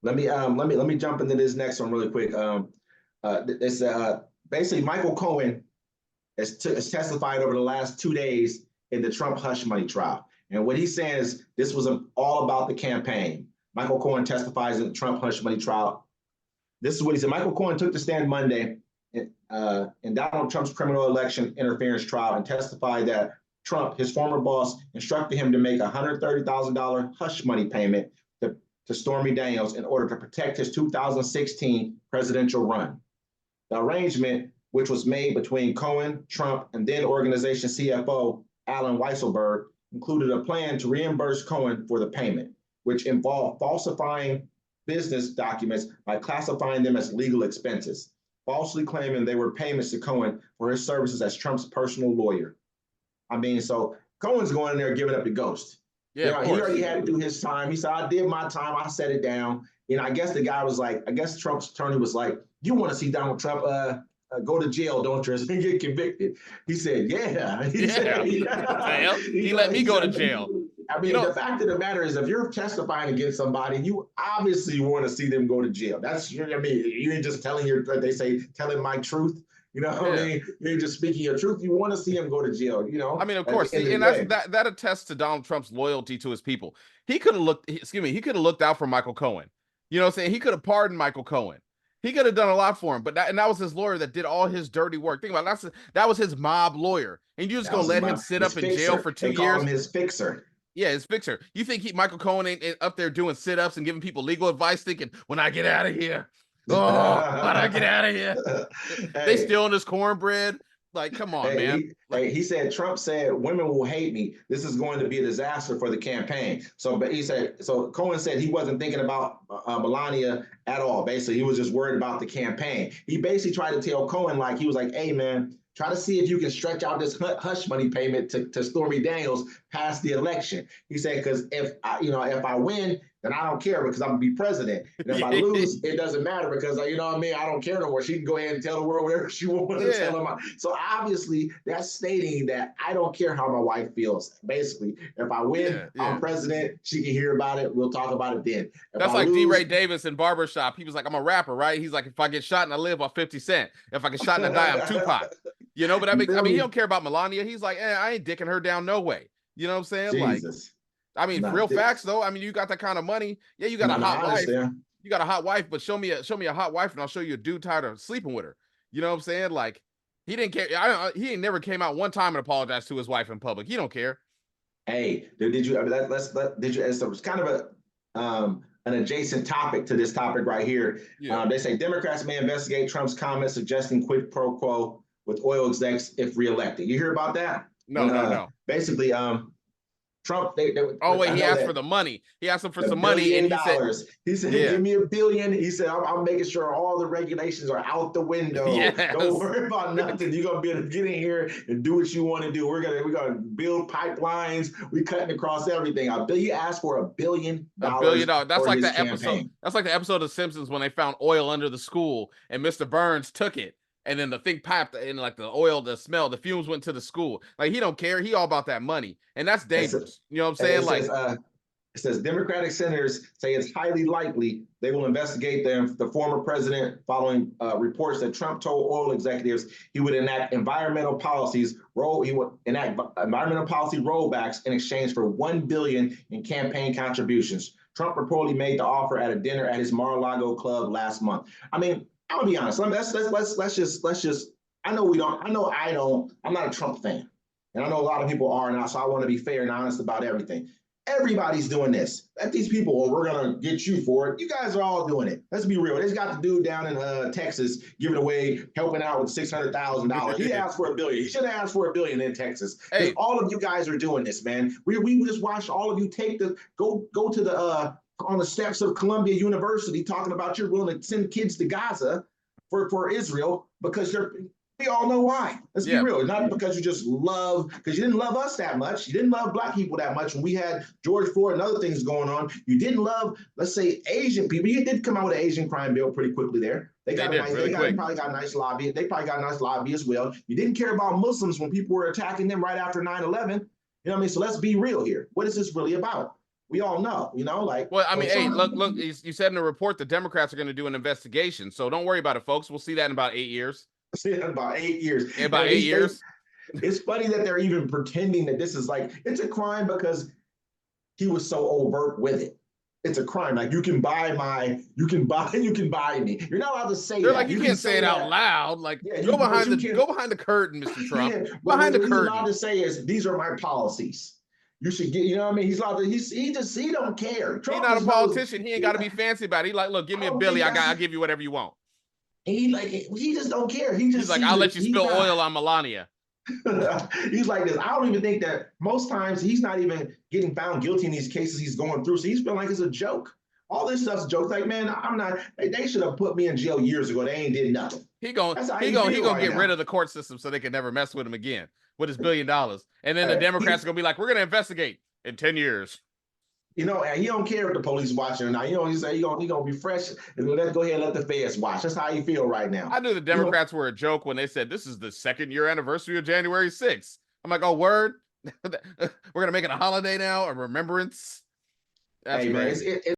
Let me jump into this next one really quick. It's basically Michael Cohen has testified over the last 2 days in the Trump hush money trial. And what he's saying is this was all about the campaign. Michael Cohen testifies in the Trump hush money trial. This is what he said. Michael Cohen took the stand Monday in Donald Trump's criminal election interference trial and testified that Trump, his former boss, instructed him to make a $130,000 hush money payment to Stormy Daniels in order to protect his 2016 presidential run. The arrangement, which was made between Cohen, Trump, and then organization CFO Alan Weisselberg, included a plan to reimburse Cohen for the payment, which involved falsifying business documents by classifying them as legal expenses, falsely claiming they were payments to Cohen for his services as Trump's personal lawyer. I mean, so Cohen's going in there giving up the ghost. Yeah, he already had to do his time. He said, I did my time. I set it down. I guess the guy was like, I guess Trump's attorney was like, you want to see Donald Trump go to jail, don't you, and get convicted? He said, yeah. He let me go to jail. I mean, the fact of the matter is, if you're testifying against somebody, you obviously want to see them go to jail. You ain't just telling my truth. What I mean? You're just speaking your truth. You want to see him go to jail, I mean, of course, and that attests to Donald Trump's loyalty to his people. He could have looked out for Michael Cohen. You know what I'm saying? He could have pardoned Michael Cohen. He could have done a lot for him, but that was his lawyer that did all his dirty work. Think about it, that was his mob lawyer. And you're just going to let him sit up in jail for 2 years? They call him his fixer. Yeah, his fixer. You think Michael Cohen ain't up there doing sit-ups and giving people legal advice thinking, when I get out of here, when I get out of here, they stealing his cornbread? Like, come on, man. He said, Trump said, women will hate me. This is going to be a disaster for the campaign. So Cohen said he wasn't thinking about Melania at all. Basically, he was just worried about the campaign. He basically tried to tell Cohen, he was like, hey, man, try to see if you can stretch out this hush money payment to Stormy Daniels past the election. He said, because if I win, then I don't care because I'm gonna be president. And if I lose, it doesn't matter because I don't care no more. She can go ahead and tell the world whatever she wants to tell them. So obviously, that's stating that I don't care how my wife feels. Basically, if I win, I'm president. She can hear about it. We'll talk about it then. That's like D. Ray Davis in Barbershop. He was like, I'm a rapper, right? He's like, if I get shot and I live, I'm 50 Cent. If I get shot and I die, I'm Tupac. But I mean, he don't care about Melania. He's like, I ain't dicking her down no way. You know what I'm saying? Jesus. Real facts though. I mean, you got that kind of money. Yeah, you got a hot wife. You got a hot wife, but show me a hot wife, and I'll show you a dude tired of sleeping with her. You know what I'm saying? Like, he didn't care. He ain't never came out one time and apologized to his wife in public. He don't care. Hey, did you? It's kind of an adjacent topic to this topic right here. Yeah. They say Democrats may investigate Trump's comments suggesting quid pro quo with oil execs if reelected. You hear about that? No. Basically, Trump, he asked for the money. He asked him for some money, and he said, give me $1 billion. He said, I'm making sure all the regulations are out the window. Yes. Don't worry about nothing. You're gonna be able to get in here and do what you want to do. We're gonna build pipelines. We cutting across everything. He asked for $1 billion. $1 billion. That's like the episode. That's like the episode of The Simpsons when they found oil under the school, and Mr. Burns took it. And then the thing popped, and the oil, the smell, the fumes went to the school. Like, he don't care. He all about that money, and that's dangerous. You know what I'm saying? It says Democratic senators say it's highly likely they will investigate the former president following reports that Trump told oil executives he would enact environmental policy rollbacks in exchange for $1 billion in campaign contributions. Trump reportedly made the offer at a dinner at his Mar-a-Lago club last month. I mean, I'm gonna be honest. Let's just. I'm not a Trump fan, and I know a lot of people are now. So I want to be fair and honest about everything. Everybody's doing this. Let these people, we're gonna get you for it. You guys are all doing it. Let's be real. There's got the dude down in Texas giving away, helping out with $600,000. He asked for $1 billion. He should have asked for $1 billion in Texas. Hey, all of you guys are doing this, man. We just watched all of you go to the. On the steps of Columbia University talking about you're willing to send kids to Gaza for Israel because we all know why. Let's be real. Not because you just because you didn't love us that much. You didn't love Black people that much when we had George Floyd and other things going on. You didn't love, let's say, Asian people. You did come out with an Asian crime bill pretty quickly there. They probably got a nice lobby. They probably got a nice lobby as well. You didn't care about Muslims when people were attacking them right after 9/11. You know what I mean? So let's be real here. What is this really about? we all know, like. Well, I mean, hey, look, you said in the report the Democrats are going to do an investigation, so don't worry about it, folks. We'll see that in about 8 years. See that in about 8 years. In about 8 years. It's funny that they're even pretending that this is like, it's a crime because he was so overt with it. It's a crime. Like, you can buy me. You're not allowed to say They're that. like, you can't say it out loud. Like, yeah, go behind the curtain, Mr. Trump. Yeah, behind the curtain. What he's allowed to say is, these are my policies. You should get, what I mean? He's allowed to, he don't care. Trump he's not a politician. He ain't got to be fancy about it. He like, look, give me a Billy. I'll give you whatever you want. He just don't care. He's like, I'll let you spill oil on Melania. He's like this. I don't even think that most times he's not even getting found guilty in these cases he's going through. So he's feeling like it's a joke. All this stuff's jokes. Like, man, I'm not. They should have put me in jail years ago. They ain't did nothing. He gonna get rid of the court system so they can never mess with him again with his $1 billion. And then the Democrats are gonna be like, we're gonna investigate in 10 years. He don't care if the police watching or not. He say he gonna be fresh and let's go ahead and let the feds watch. That's how you feel right now. I knew the Democrats were a joke when they said this is the 2nd year anniversary of January 6th. I'm like, oh, word? We're gonna make it a holiday now, a remembrance. That's hey, crazy. Man,